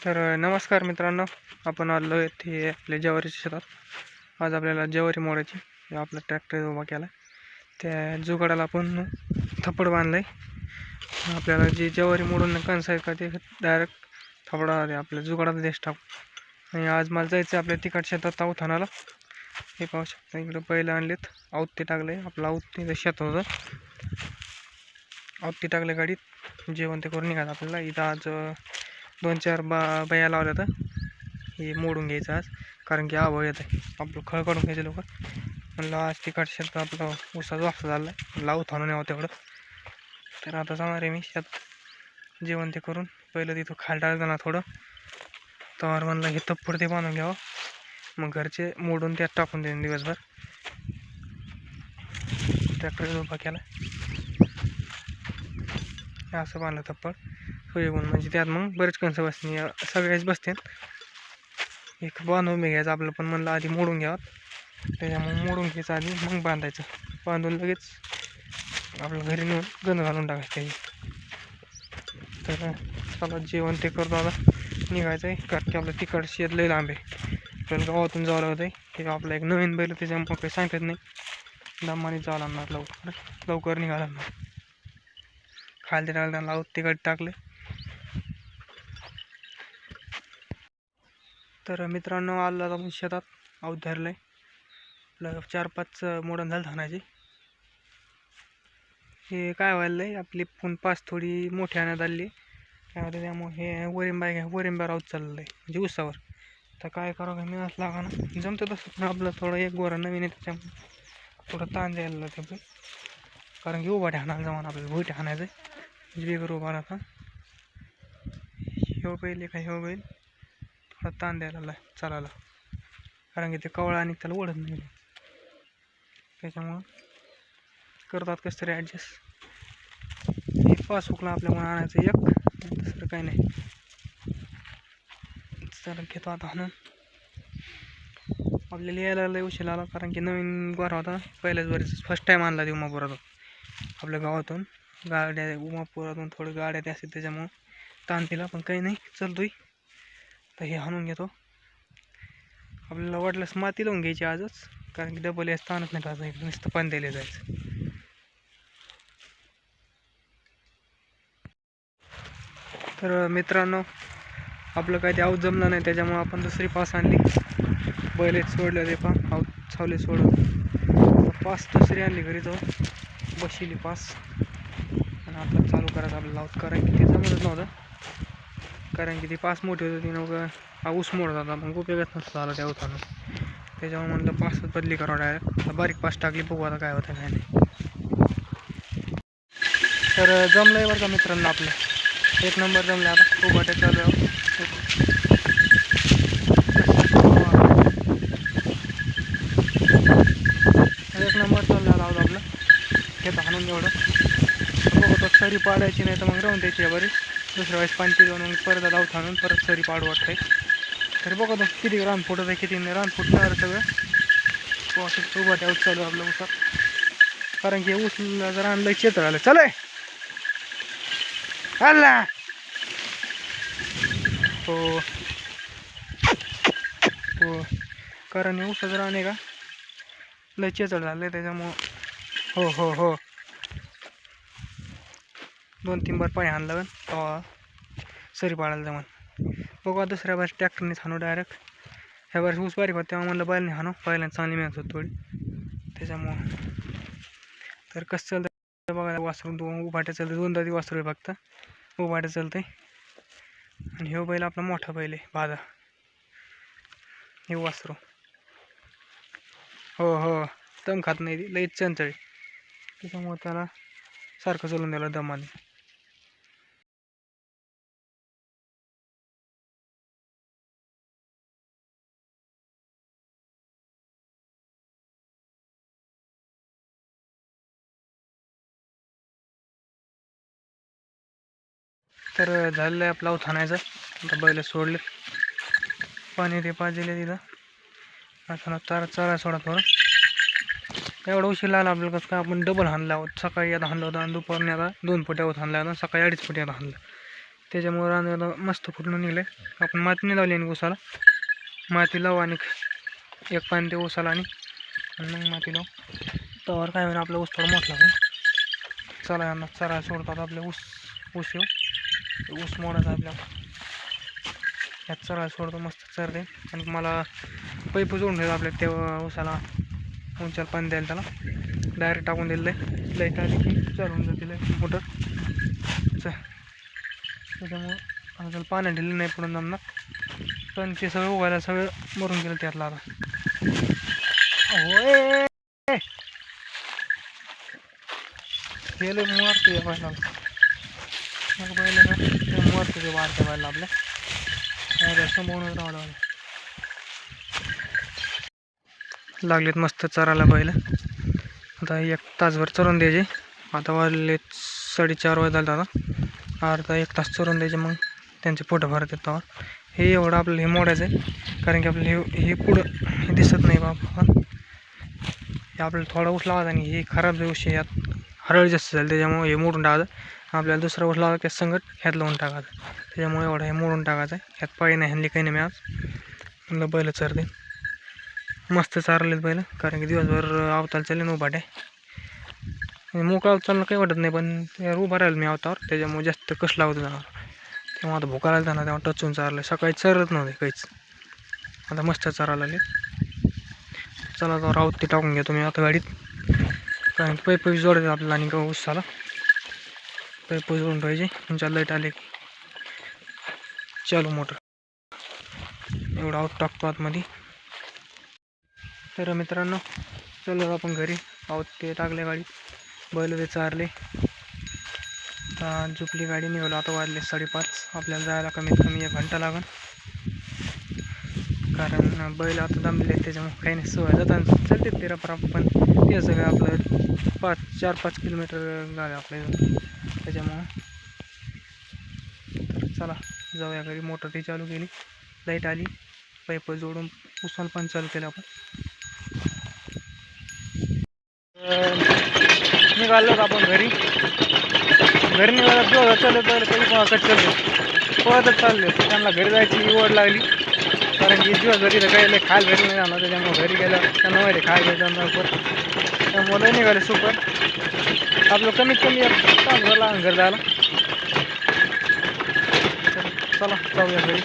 नमस्कार मित्रांनो, आपण आलो इथे आपल्या ज्वारीच्या शेतात. आज आपल्याला ज्वारी मोडायची. आपला ट्रॅक्टर उभा केला, त्या जुगाडाला आपण थपड बांधलं आहे. आपल्याला जी ज्वारी मोडून कणसं आहे का ते डायरेक्ट थपडा आपल्या जुगाडाला देश टाकू. आणि आज मला जायचं आपल्या तिकड शेतात अवथानाला. हे पाहू शकता, इकडं बैल आणलेत, आवती टाकले. आपलं आवती शेत होतं, आवती टाकले गाडीत. जेवण ते करून निघालं आपल्याला. इथं आज 2-4 बाया लावल्या तर हे मोडून घ्यायचं आज, कारण की आभाळ येत आहे. आपलं खळ काढून घ्यायचं लवकर. म्हणलं आज तिकड शेत आपलं उसाचा वाफा झाला आहे, लावू थांबून यावं तेवढं. तर आता जाणार आहे मी शेत जेवण ते करून. पहिलं तिथं खाल टाकलं ना थोडं, तर म्हणलं हे तप्पड ते बांधून घ्यावं, मग घरचे मोडून त्यात टाकून देईन दिवसभर. ट्रॅक्टर उभा केला, असं बांधलं तप्पड सोयगुण, म्हणजे त्यात मग बरेच कणसं बसते, सगळ्याच बसते. एक बांधून घ्यायचं आपलं, पण म्हणलं आधी मोडून घ्यावं. त्याच्यामुळे मोडून घ्यायचं आधी, मग बांधायचं. बांधून लगेच आपलं घरी नेऊन गंज घालून टाकायचं. तर चला जेवण ते करतो आता, निघायचं आहे. कारण की आपलं तिकड शेत लई लांब आहे, आपल्याला गावातून जावं लागतं आहे. हे आपलं एक नवीन बैल, त्याच्यामुळे काही सांगत नाही, दमाने जावं लागणार, लवकर निघाला. खालती टाकलं, त्यांना तिकड टाकले. तर मित्रांनो, आला आपण शेतात आऊत धरलं आहे. आपलं 4-5 मोडण झालं धानाची. हे काय व्हायला आहे, आपली पण पाच थोडी मोठी आणत आली काय होतं, त्यामुळे हे वरिंब्यावर आऊत चाललं आहे, म्हणजे उसावर. तर काय करावं, मी असं लागा ना जमतं तसं, पण आपलं थोडं एक गोरा नवीन आहे, त्याच्यामुळे थोडं ताण द्यायला लागतं. कारण की उभाट्या हाणायला जाऊन आपल्याला भुईटे हाणायचं आहे, वेगळं उभा राहता. ह्यो बैल का ह्यो बैल थोडा ताण द्यायला चालायला, कारण की ते कवळा आणि त्याला ओढत नाही, त्याच्यामुळं करतात कसं तरी ॲडजस्ट. एक पास हुकला आपल्यामुळे आणायचं एक, दुसरं काही नाही. तर घेतो आता हाणून. आपल्याला यायला लय उशीर आला, कारण की नवीन गोरा होता, पहिल्याच बरेच फर्स्ट टाईम आणला ते उमापुरातून. आपल्या गावातून गाड्या, उमापुरातून थोडं गाड्या ते असतील, त्याच्यामुळं ताण दिला, पण काही नाही, चलतोय. तर हे हाणून घेतो. आपल्याला वाटलंच माती लावून घ्यायची आजच, कारण की डबल याच ताणच नाही टाकायचं, नुसतं पाणी द्यायला जायचं. तर मित्रांनो, आपलं काय ते आऊत जमलं नाही, त्याच्यामुळं आपण दुसरी पास आणली. बैलेच सोडलं ते आऊत सावले सोडलं, पास दुसरी आणली घरी जाऊन, बशिली पास. आणि आता चालू करायचं आपल्याला आऊत, कारण की ते जमतच नव्हतं, कारण की ती पास मोठी होती, ती नव्हतं ऊस मोडत होता, मग उपयोगच नसतं आला त्या आऊत. त्याच्यामुळे म्हणलं पासच बदली करावं डायरेक्ट. बारीक पास टाकली, बघू आता काय होतं काय नाही. तर जमलं आहे बरं का मित्रांनो, आपलं एक नंबर जमलं. आता उभाट्या चालू आहे, एक नंबर चालू झाला आहोत आपलं. घेतं हाणून एवढं बघतो, सरी पाडायची नाही तर मग राहून द्यायची आहे बरी. दुसऱ्या वेळेस पाणी पिऊन मग परत आऊत हाणून परत सरी पाडू वाटतंय. तरी बघतो किती रान फुटत आहे, किती नाही रान फुटणार सगळं. उभाट्या आऊत चालू आपलं उसात, कारण की ऊसला जर आणलं चेत्र आलं. चल आला हो हो, कारण हे ऊसाचं रान आहे का लय चेचड झालं, त्याच्यामुळं हो हो हो 2-3 बार पाणी हाणलं तेव्हा सरी पाडायला जमन. बघा दुसऱ्या बार ट्रॅक्टरने हाणू डायरेक्ट. ह्या वर्षी ऊस बारीक होतं, तेव्हा म्हणलं बैलने हाणू, बैलांना चांगली मिळत होती थोडी, त्याच्यामुळं. तर कसं चालतं बघा, वासरून 2 उभाट्या चालतं, 2 दाती वासरू आहे फक्त, उभाट्या चालतंय. आणि ह्यो बैल आपला मोठा बैल आहे बाधा, हे वासरू. हो हो, दम खात नाही, लईच चंचळ, त्याच्यामुळं त्याला सारखं चालून द्यायला दमाने. तर झालेलं आहे आपलं आऊत हाणायचं. आता बैल सोडले, पाणी ते पाजले तिथं. आता चारा सोडा थोडं. एवढा उशीर लागला आपल्याला, कसं काय आपण डबल हाणला आहोत. सकाळी आता हाणलं होतं आणि दुपारने आता 2 फुट्या आऊत हाणला होता, सकाळी 2.5 फुट्या हाणलं. त्याच्यामुळे रानाला मस्त फुटून निघले. आपण माती नाही लावली आणि ऊसाला माती लावू आणि एक पाणी ते ऊसाला आणि मग माती लावू. तवर काय होईल आपला ऊस थोडा मोठा होईल. चला यांना चरायला सोडतात आपले ऊस येऊ ऊस मोडायचा आपल्याला. ह्यात चरायला सोडतो मस्त चरते आणि मला पैप जोडून ठेवलं आपल्या त्या ऊसाला उंचाला पाणी द्यायला त्याला डायरेक्ट टाकून दिलं आहे. लाईट आली की चालून जाते मोटर त्याच्यामुळं आपल्याला पाणी दिलं नाही पडून जमणार. पण ते सगळं उगायला सगळं मरून गेलं त्यातला आता. होय गेलं मारतो या बैलाला मग बैलाला ते मारतो ते वाढत्या बैला आपल्या संभवूनच राहावं लागलेत मस्त चरायला बैल. आता 1 तासभर चरून द्यायचे. आता वाजले 4:30 वाजले. आता अर्धा 1 तास चरून द्यायचे मग त्यांचे पोटं भरत येतात. हे एवढं आपलं हे मोडायचं आहे कारण की आपलं हे पुढं हे दिसत नाही बाबा. हे आपल्याला थोडा ऊस लावायचा आणि हे खराब जे ऊस यात हरळ जास्त झालं त्याच्यामुळे हे मोडून टाकायचं. आपल्याला दुसरा ऊस लावायचा त्या संगत ह्यात लावून टाकायचं. त्याच्यामुळे एवढं हे मोडून टाकायचं आहे. ह्यात पाळी नाही हल्ली काही नाही. मी आज म्हणलं बैल चरते मस्त चारलेत बैल कारण की दिवसभर अवताल चालले ना उभाटे. मोकळा चालणं काही वाटत नाही पण उभा राहिलं मी अवतावर त्याच्यामुळे जास्त कस लावतं जाणार. तेव्हा आता भुका लागला जाणार तेव्हा टचून चारलं. सकाळी चरत नव्हते काहीच. आता मस्त चारायला लागले. चला आता राऊत ते टाकून घ्या तुम्ही आता गाडीत कारण की पैप जोडायचं आपल्याला आणि का ऊसाला पैप जोडून पाहिजे. तुमच्या लाईट आले चालू मोटर एवढा आऊट टाकतो आतमध्ये. तर मित्रांनो चलो आपण घरी आहोत ते टाकले गाडीत बैल ते चारले. झोपली गाडी निघालो. आता वाजले 5:30. आपल्याला जायला कमीत कमी 1 घंटा लागेल कारण बैल आता दमले त्याच्यामुळे काही नाही सवय जातात चालते ते रपराप पण ते सगळं आपलं 4-5 किलोमीटर झालं आपल्या त्याच्यामुळं. तर चला जाऊया घरी. मोटर ती चालू केली लाईट आली पाईप जोडून उसाला पण चालू केलं आपण. निघालो आपण घरी निघालो चालत कट चाललो पळतच चालले. त्यांना घरी जायची ओढ लागली कारण की दिवसभर तिथं काही खायला भेटलं नाही जाणार त्याच्यामुळे घरी गेलं त्यांना माहिती खायला भेटणार त्यामुळे निघाले सुपर आपलं कमीत कमी 1 तास लागून घर जायला. चला जाऊया घरी.